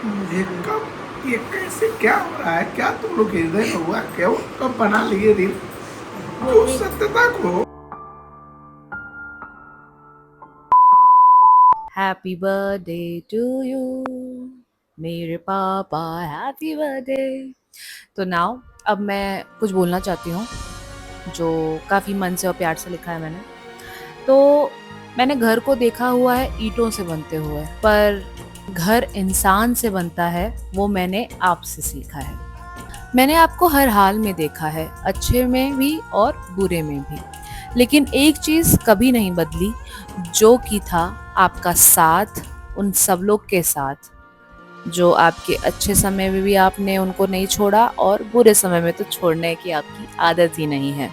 मुझे कब ये कैसे क्या हो रहा है, क्या तुम लोग के हृदय में हुआ, क्यों कब बना लिए दिल जो सत्यता को। हैप्पी बर्थडे टू यू मेरे पापा, हैप्पी बर्थडे। तो नाउ अब मैं कुछ बोलना चाहती हूँ जो काफ़ी मन से और प्यार से लिखा है मैंने। तो मैंने घर को देखा हुआ है ईंटों से बनते हुए, पर घर इंसान से बनता है वो मैंने आपसे सीखा है। मैंने आपको हर हाल में देखा है, अच्छे में भी और बुरे में भी, लेकिन एक चीज़ कभी नहीं बदली, जो कि था आपका साथ उन सब लोग के साथ, जो आपके अच्छे समय में भी आपने उनको नहीं छोड़ा और बुरे समय में तो छोड़ने की आपकी आदत ही नहीं है।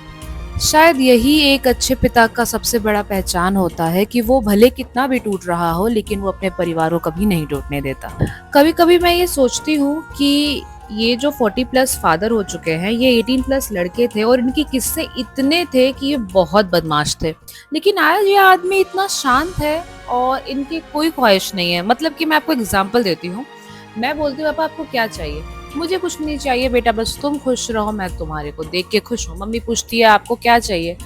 शायद यही एक अच्छे पिता का सबसे बड़ा पहचान होता है कि वो भले कितना भी टूट रहा हो लेकिन वो अपने परिवार को कभी नहीं टूटने देता। कभी कभी मैं ये सोचती हूँ कि ये जो 40 प्लस फादर हो चुके हैं, ये 18 प्लस लड़के थे और इनके किस्से इतने थे कि ये बहुत बदमाश थे, लेकिन आज ये आदमी इतना शांत है और इनकी कोई ख्वाहिश नहीं है। मतलब कि मैं आपको एग्जाम्पल देती हूँ, मैं बोलती हूँ पापा आपको क्या चाहिए, मुझे कुछ नहीं चाहिए बेटा, बस तुम खुश रहो, मैं तुम्हारे को देख के खुश हूँ। मम्मी पूछती है आपको क्या चाहिए,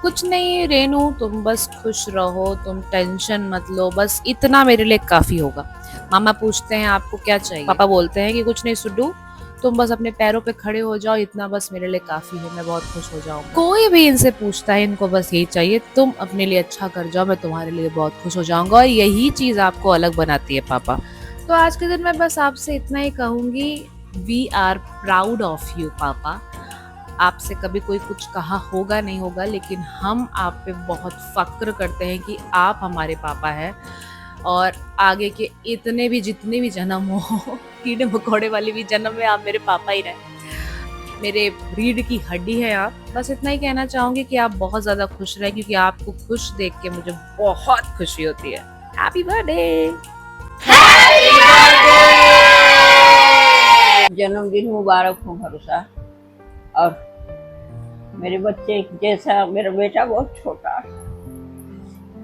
कुछ नहीं रेनू, तुम बस खुश रहो, तुम टेंशन मत लो, बस इतना मेरे लिए काफी होगा। मामा पूछते हैं आपको क्या चाहिए, पापा बोलते हैं कि कुछ नहीं सुड्डू, तुम बस अपने पैरों पे खड़े हो जाओ, इतना बस मेरे लिए काफी है, मैं बहुत खुश हो जाऊंगा। कोई भी इनसे पूछता है, इनको बस यही चाहिए, तुम अपने लिए अच्छा कर जाओ, मैं तुम्हारे लिए बहुत खुश हो जाऊंगा, और यही चीज आपको अलग बनाती है पापा। तो आज के दिन मैं बस आपसे इतना ही कहूंगी, we are proud of you papa. आपसे कभी कोई कुछ कहा होगा नहीं होगा, लेकिन हम आप पे बहुत फक्र करते हैं कि आप हमारे पापा हैं, और आगे के इतने भी जितने भी जन्म हो कीड़े मकोड़े वाले भी जन्म में आप मेरे पापा ही रहे, मेरे रीढ़ की हड्डी है आप। बस इतना ही कहना चाहूंगी कि आप बहुत ज्यादा खुश रहे, क्योंकि आपको खुश देख के मुझे बहुत खुशी होती है। Happy birthday. जन्मदिन मुबारक हो भरोसा। और मेरे बच्चे जैसा मेरा बेटा बहुत छोटा है,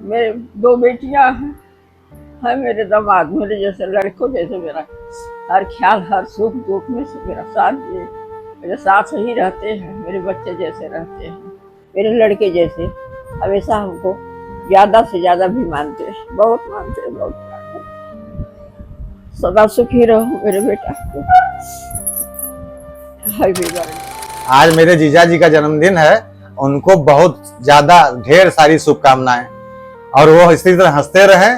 मेरे दो बेटियां हैं, है मेरे दामाद मेरे जैसे लड़कों जैसे मेरा हर ख्याल हर सुख दुख में से मेरा साथ दिए, मेरे साथ ही रहते हैं, मेरे बच्चे जैसे रहते हैं, मेरे लड़के जैसे हमेशा हमको ज्यादा से ज्यादा भी मानते हैं, बहुत मानते हैं, बहुत मानते हैं। सदा सुखी रहो मेरे बेटा। आज मेरे जीजा जी का जन्मदिन है, उनको बहुत ज्यादा ढेर सारी शुभकामनाएं, और वो इसी तरह हंसते रहे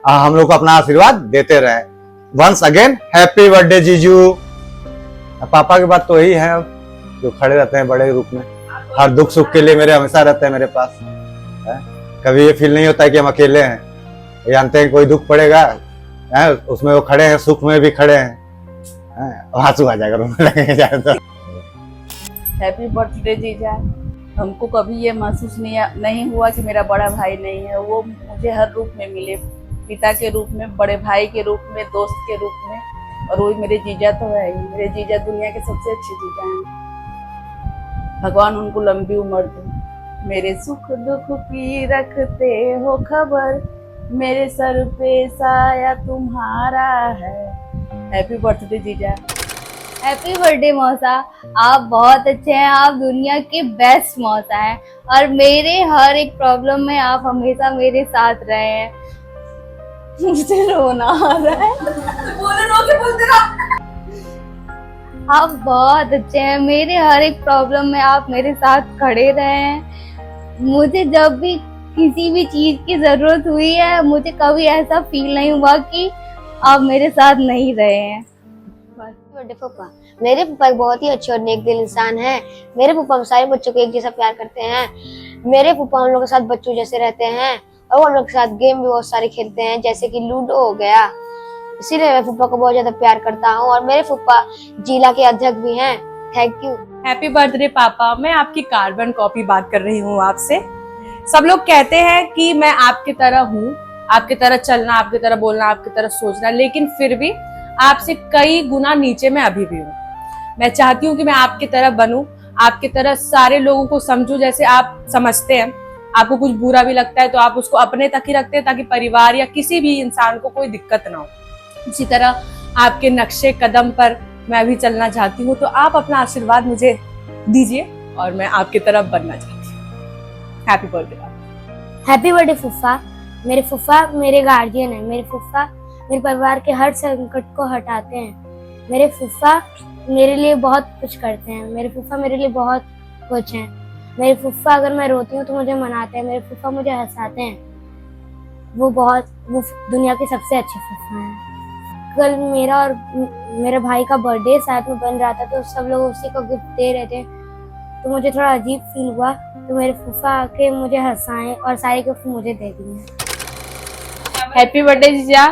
और हम लोग को अपना आशीर्वाद देते रहे। वंस अगेन हैप्पी बर्थडे जीजू। पापा की बात तो यही है जो खड़े रहते हैं बड़े रूप में, हर दुख सुख के लिए मेरे हमेशा रहते हैं मेरे पास है? कभी ये फील नहीं होता है कि हम अकेले हैं, ये जानते हैं कोई दुख पड़ेगा है? उसमें वो खड़े हैं, सुख में भी खड़े हैं, आंसू आ जाएगा रोने लगेगा तो। हैप्पी बर्थडे जीजा। हमको कभी ये महसूस नहीं हुआ कि मेरा बड़ा भाई नहीं है, वो मुझे हर रूप में मिले, पिता के रूप में, बड़े भाई के रूप में, दोस्त के रूप में, और वो मेरे जीजा तो है ही। मेरे जीजा दुनिया के सबसे अच्छे जीजा हैं, भगवान उनको लंबी उम्र दे। मेरे सुख दुख की रखते हो खबर, मेरे सर पे साया तुम्हारा है। हैप्पी बर्थडे जीजा। हैप्पी बर्थडे मौसा, आप बहुत अच्छे हैं, आप दुनिया के बेस्ट मौसा हैं, और मेरे हर एक प्रॉब्लम में आप हमेशा मेरे साथ रहे हैं। मुझे रोना आ रहा है। आप बहुत अच्छे हैं, मेरे हर एक प्रॉब्लम में आप मेरे साथ खड़े रहे हैं। मुझे जब भी किसी भी चीज की जरूरत हुई है, मुझे कभी ऐसा फील नहीं हुआ कि आप मेरे साथ नहीं रहे हैं। बर्थडे पापा, मेरे पापा बहुत ही अच्छे और नेक दिल इंसान हैं। मेरे पापा सारे बच्चों को एक जैसा प्यार करते हैं। मेरे पापा हम लोग के साथ बच्चों जैसे रहते हैं, और वो हम लोग के साथ गेम भी बहुत सारे खेलते हैं, जैसे कि लूडो हो गया। इसीलिए मैं पापा को बहुत ज्यादा प्यार करता हूँ, और मेरे पापा जिला के अध्यक्ष भी हैं। Thank you. हैप्पी बर्थडे पापा। मैं आपकी कार्बन कॉपी बात कर रही हूँ आपसे। सब लोग कहते हैं कि मैं आपकी तरह हूँ, आपकी तरह चलना, आपकी तरह बोलना, आपकी तरह सोचना, लेकिन फिर भी आपसे कई गुना नीचे मैं अभी भी हूँ। मैं चाहती हूँ कि मैं आपकी तरह बनूं, आपकी तरह सारे लोगों को समझूं जैसे आप समझते हैं। आपको कुछ बुरा भी लगता है तो आप उसको अपने तक ही रखते हैं, ताकि परिवार या किसी भी इंसान को कोई दिक्कत ना हो। इसी तरह आपके नक्शे कदम पर मैं भी चलना चाहती हूँ। तो आप अपना आशीर्वाद मुझे दीजिए और मैं आपकी तरफ बनना चाहती हूँ। Happy birthday. हैप्पी बर्थडे फूफा। मेरे फूफा मेरे गार्जियन है। मेरे फूफा मेरे परिवार के हर संकट को हटाते हैं। मेरे फूफा मेरे लिए बहुत कुछ करते हैं। मेरे फूफा मेरे लिए बहुत कुछ हैं। मेरे फूफा अगर मैं रोती हूँ तो मुझे मनाते हैं। मेरे फूफा मुझे हंसाते हैं। वो दुनिया के सबसे अच्छे फूफा हैं। कल मेरा और मेरे भाई का बर्थडे साथ में बन रहा था तो सब लोग उसी को गिफ्ट दे रहे थे, तो मुझे थोड़ा अजीब फील हुआ। तो मेरे फूफा आके मुझे हंसाए और सारे गिफ्ट मुझे दे दिए। हैप्पी बर्थडे जीजा।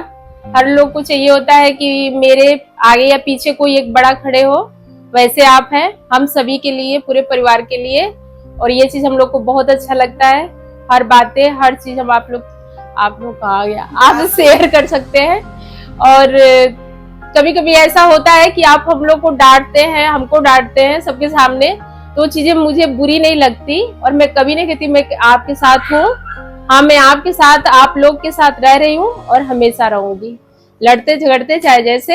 हर लोग को चाहिए होता है कि मेरे आगे या पीछे कोई एक बड़ा खड़े हो, वैसे आप हैं हम सभी के लिए, पूरे परिवार के लिए। और ये चीज हम लोग को बहुत अच्छा लगता है। हर बातें, हर चीज हम आप लोग कहा गया आप शेयर कर सकते हैं। और कभी कभी ऐसा होता है कि आप हम लोग को डांटते हैं, हमको डांटते हैं सबके सामने, तो चीजें मुझे बुरी नहीं लगती और मैं कभी नहीं कहती मैं आपके साथ हूँ। हाँ, मैं आपके साथ, आप लोग के साथ रह रही हूँ और हमेशा रहूंगी, लड़ते झगड़ते चाहे जैसे।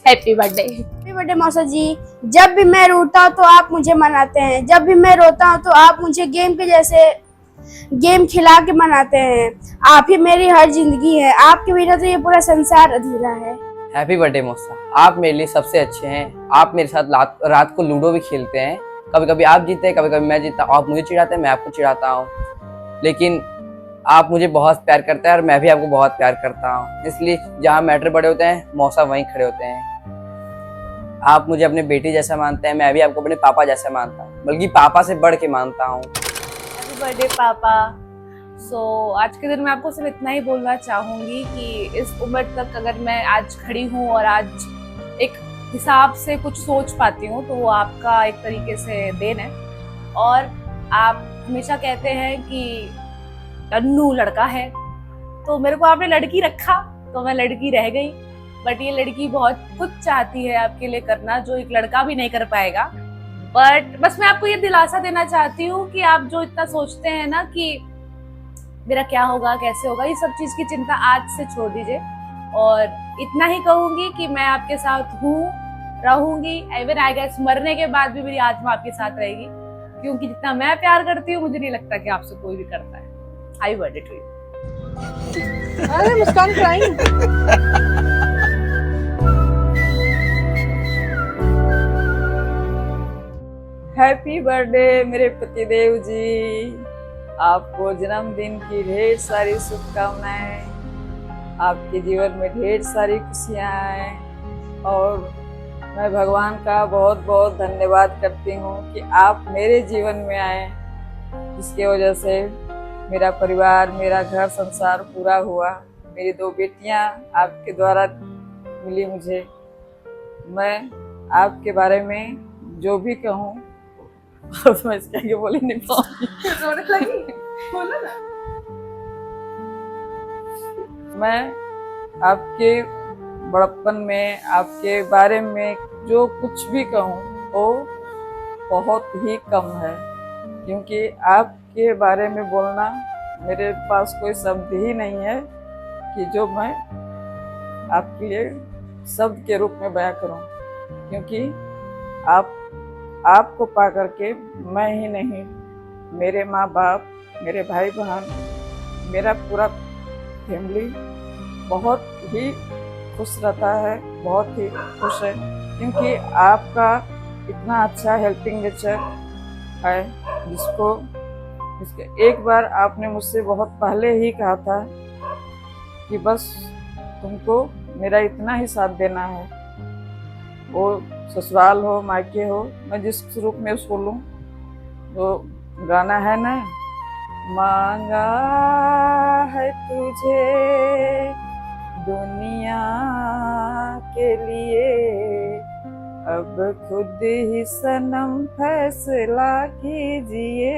Happy birthday. हैप्पी बर्थडे मौसा जी। जब भी मैं रोता हूँ तो आप मुझे मनाते हैं, जब भी मैं रोता हूँ तो आप मुझे गेम खिला के मनाते हैं। आप ही मेरी हर जिंदगी है। आपके बिना तो ये पूरा संसार अधूरा है। हैप्पी बर्थडे मौसा। आप मेरे लिए सबसे अच्छे हैं। आप मेरे साथ रात को लूडो भी खेलते हैं। कभी कभी आप जीतते हैं, कभी कभी मैं जीतता हूँ। आप मुझे चिढ़ाते हैं, मैं आपको चिढ़ाता हूँ, लेकिन आप मुझे बहुत प्यार करते हैं और मैं भी आपको बहुत प्यार करता हूँ। इसलिए जहाँ मैटर बड़े होते हैं मौसा वहीं खड़े होते हैं। आप मुझे अपने बेटी जैसा मानते हैं, मैं भी आपको अपने पापा जैसा मानता हूँ, बल्कि पापा से बढ़ के मानता हूँ। हैप्पी बर्थडे पापा। आज के दिन मैं आपको सिर्फ इतना ही बोलना चाहूँगी कि इस उम्र तक अगर मैं आज खड़ी हूँ और आज एक हिसाब से कुछ सोच पाती हूँ तो वो आपका एक तरीके से देन है। और आप हमेशा कहते हैं कि अन्नू लड़का है, तो मेरे को आपने लड़की रखा तो मैं लड़की रह गई। बट ये लड़की बहुत कुछ चाहती है आपके लिए करना जो एक लड़का भी नहीं कर पाएगा। बट बस मैं आपको ये दिलासा देना चाहती हूँ कि आप जो इतना सोचते हैं ना कि मेरा क्या होगा, कैसे होगा, ये सब चीज की चिंता आज से छोड़ दीजिए। और इतना ही कहूंगी कि मैं आपके साथ हूँ, रहूंगी। इवन आई गेस मरने के बाद भी मेरी आत्मा आपके साथ रहेगी, क्योंकि जितना मैं प्यार करती हूँ मुझे नहीं लगता कि आपसे कोई भी करता है। Happy birthday to you. अरे मुस्कान क्राइंग। हैप्पी बर्थडे मेरे पतिदेव जी। आपको जन्मदिन की ढेर सारी शुभकामनाएं, आपके जीवन में ढेर सारी खुशियां आए। और मैं भगवान का बहुत बहुत धन्यवाद करती हूँ कि आप मेरे जीवन में आए, जिसके वजह से मेरा परिवार, मेरा घर संसार पूरा हुआ। मेरी 2 बेटियां आपके द्वारा मिली मुझे। मैं आपके बारे में जो भी कहूँ मैं इसके आगे बोले नहीं पाऊंगी। मैं आपके बड़प्पन में, आपके बारे में जो कुछ भी कहूँ वो बहुत ही कम है, क्योंकि आपके बारे में बोलना मेरे पास कोई शब्द ही नहीं है कि जो मैं आपके लिए शब्द के रूप में बयां करूं। क्योंकि आपको पा करके मैं ही नहीं, मेरे माँ बाप, मेरे भाई बहन, मेरा पूरा फैमिली बहुत ही खुश रहता है, बहुत ही खुश है, क्योंकि आपका इतना अच्छा हेल्पिंग नेचर है। एक बार आपने मुझसे बहुत पहले ही कहा था कि बस तुमको मेरा इतना ही साथ देना है, वो ससुराल हो, मायके हो, मैं जिस रूप में उसको लूँ। वो गाना है ना, मांगा है तुझे दुनिया के लिए, अब खुद ही सनम फैसला कीजिए।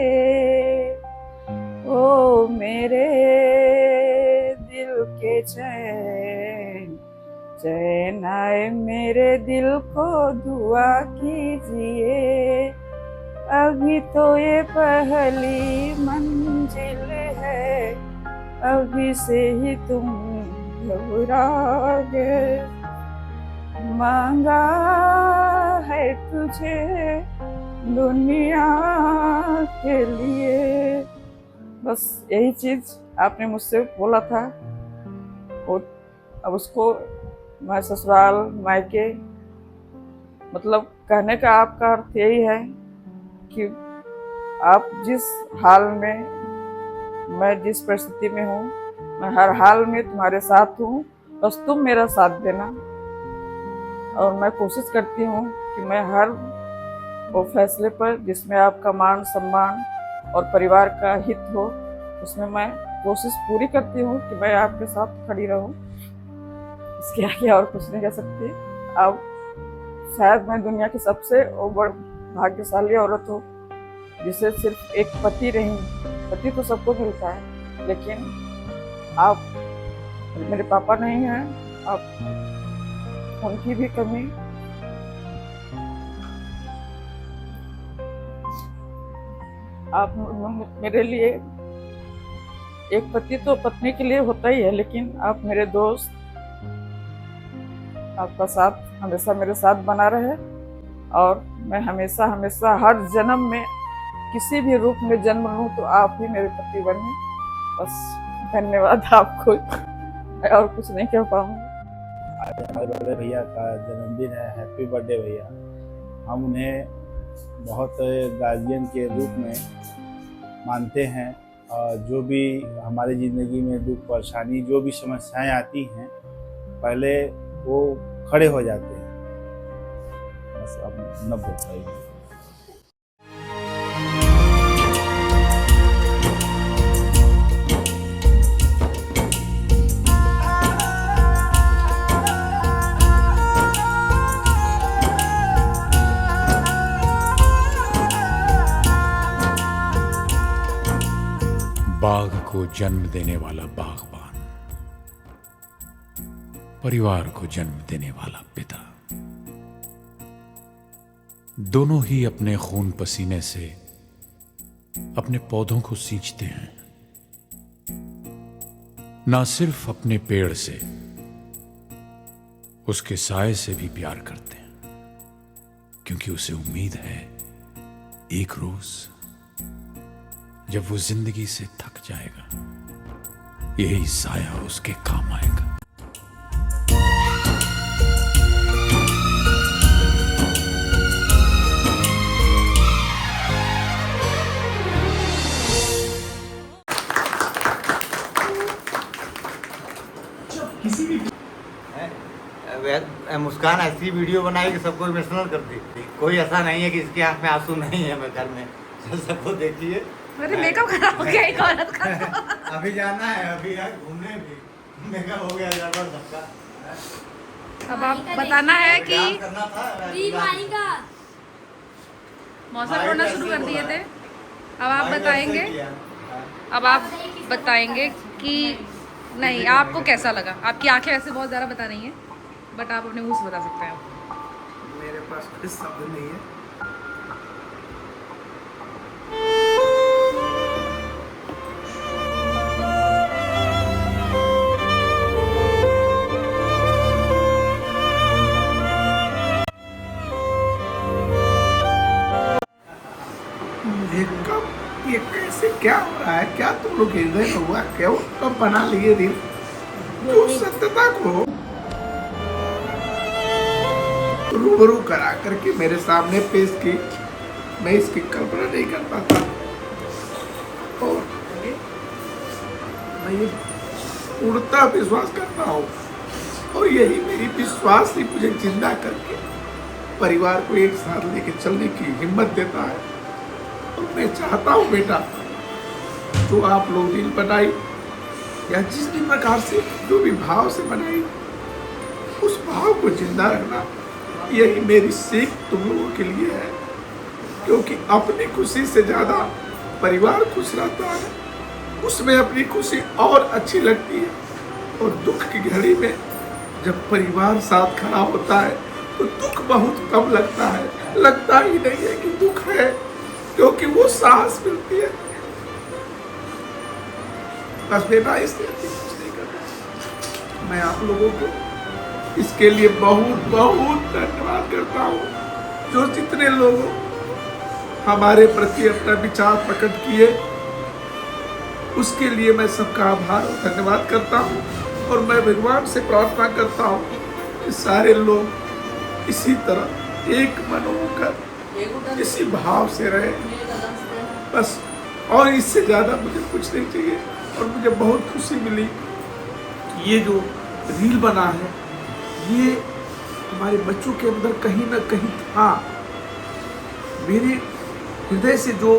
ओ मेरे दिल के चैन, चैन आए मेरे दिल को दुआ कीजिए। अभी तो ये पहली मंजिल है, अभी से ही तुम घबरा गए। मांगा है तुझे दुनिया के लिए। बस यही चीज आपने मुझसे बोला था, और अब उसको मैं ससुराल मायके, मतलब कहने का आपका अर्थ यही है कि आप जिस हाल में, मैं जिस परिस्थिति में हूँ, मैं हर हाल में तुम्हारे साथ हूँ, बस तुम मेरा साथ देना। और मैं कोशिश करती हूँ कि मैं हर वो फैसले पर जिसमें आपका मान सम्मान और परिवार का हित हो, उसमें मैं कोशिश पूरी करती हूँ कि मैं आपके साथ खड़ी रहूँ। इसके आगे और कुछ नहीं कह सकती। अब शायद मैं दुनिया की सबसे भाग्यशाली औरत हूँ जिसे सिर्फ एक पति नहीं, पति तो सबको मिलता है, लेकिन आप मेरे पापा नहीं हैं, आप उनकी भी कमी। आप मेरे लिए, एक पति तो पत्नी के लिए होता ही है, लेकिन आप मेरे दोस्त, आपका साथ हमेशा मेरे साथ बना रहे, और मैं हमेशा हमेशा हर जन्म में किसी भी रूप में जन्म लूं तो आप ही मेरे पति बने। बस धन्यवाद आपको, और कुछ नहीं कह पाऊंगा। आज हमारे बड़े भैया का जन्मदिन है। हैप्पी बर्थडे भैया। हम उन्हें बहुत गार्जियन के रूप में मानते हैं, और जो भी हमारी ज़िंदगी में दुख परेशानी, जो भी समस्याएं आती हैं, पहले वो खड़े हो जाते हैं। बस अब न बोल पाएंगे। बाग को जन्म देने वाला बागबान, परिवार को जन्म देने वाला पिता, दोनों ही अपने खून पसीने से अपने पौधों को सींचते हैं। ना सिर्फ अपने पेड़ से, उसके साए से भी प्यार करते हैं, क्योंकि उसे उम्मीद है एक रोज जब वो जिंदगी से थक जाएगा, यही साया उसके काम आएगा। मुस्कान ऐसी वीडियो बनाई कि सबको इमोशनल कर दी। कोई ऐसा नहीं है कि इसके आंख में आंसू नहीं है। मैं घर में सबको देखिए, मेरे मेकअप खराब हो गया एक औरत का। अभी जाना है, अभी यार घूमने भी मेकअप हो गया गड़बड़ सबका। अब आप बताना है कि मौसम होना शुरू कर दिए थे। अब आप बताएंगे, अब आप बताएंगे कि नहीं आपको कैसा लगा। आपकी आंखें वैसे बहुत ज़्यादा बता रही हैं, बट आप अपने मुंह से बता सकते हैं। मेरे पास कोई शब्द नहीं है। ये कब, ये कैसे, क्या हो रहा है? क्या तुम लोग हृदय में हुआ? क्यों कब बना लिए दिल? जो सत्यता को रूबरू करा करके मेरे सामने पेश की, मैं इसकी कल्पना नहीं कर पाता। और मैं ये पूर्णतः विश्वास करता हूँ, और यही मेरी विश्वास ही मुझे जिंदा करके परिवार को एक साथ लेके चलने की हिम्मत देता है। और मैं चाहता हूँ बेटा, जो आप लोग दिल बनाई या जिस भी प्रकार से, जो भी भाव से बनाई, उस भाव को जिंदा रखना, यही मेरी सीख तुम लोगों के लिए है। क्योंकि अपनी खुशी से ज़्यादा परिवार खुश रहता है, उसमें अपनी खुशी और अच्छी लगती है। और दुख की घड़ी में जब परिवार साथ खड़ा होता है तो दुख बहुत कम लगता है, लगता ही नहीं है कि दुख है, क्योंकि वो साहस मिलती है। बस बेटा, इसलिए कुछ नहीं करना। मैं आप लोगों को इसके लिए बहुत बहुत धन्यवाद करता हूँ। जो जितने लोग हमारे प्रति अपना विचार प्रकट किए, उसके लिए मैं सबका आभार और धन्यवाद करता हूँ। और मैं भगवान से प्रार्थना करता हूँ कि सारे लोग इसी तरह एक मन होकर इसी भाव से रहे, बस। और इससे ज़्यादा मुझे कुछ नहीं चाहिए। और मुझे बहुत खुशी मिली कि ये जो रील बना है, ये हमारे बच्चों के अंदर कहीं ना कहीं था। मेरे हृदय से जो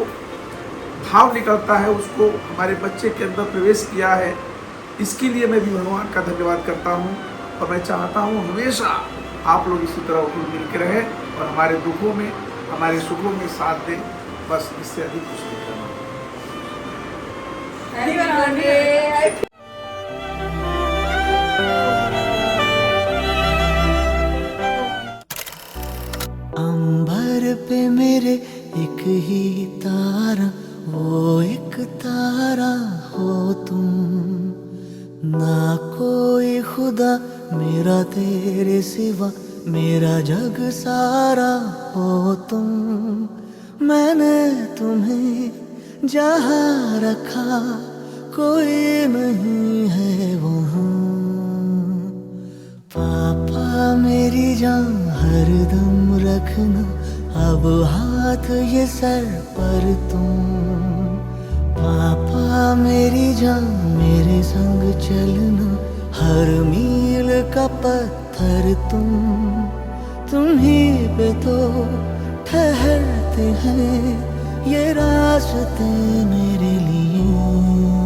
भाव निकलता है उसको हमारे बच्चे के अंदर प्रवेश किया है। इसके लिए मैं भी भगवान का धन्यवाद करता हूँ। और मैं चाहता हूँ हमेशा आप लोग इसी तरह मिल के रहें और हमारे दुखों में, हमारे सुखों में साथ दें। बस इससे अधिक कुछ नहीं करना। अंबर पे मेरे एक ही तारा, वो एक तारा हो तुम। ना कोई खुदा मेरा तेरे सिवा, मेरा जग सारा हो तुम। मैंने तुम्हें जहाँ रखा कोई नहीं है वहाँ। पापा मेरी जान हरदम रखना, अब हाथ ये सर पर तुम। पापा मेरी जान मेरे संग चलना, हर मील का पत्थर तुम ही पे तो ठहरते हैं ये रास्ते मेरे लिए।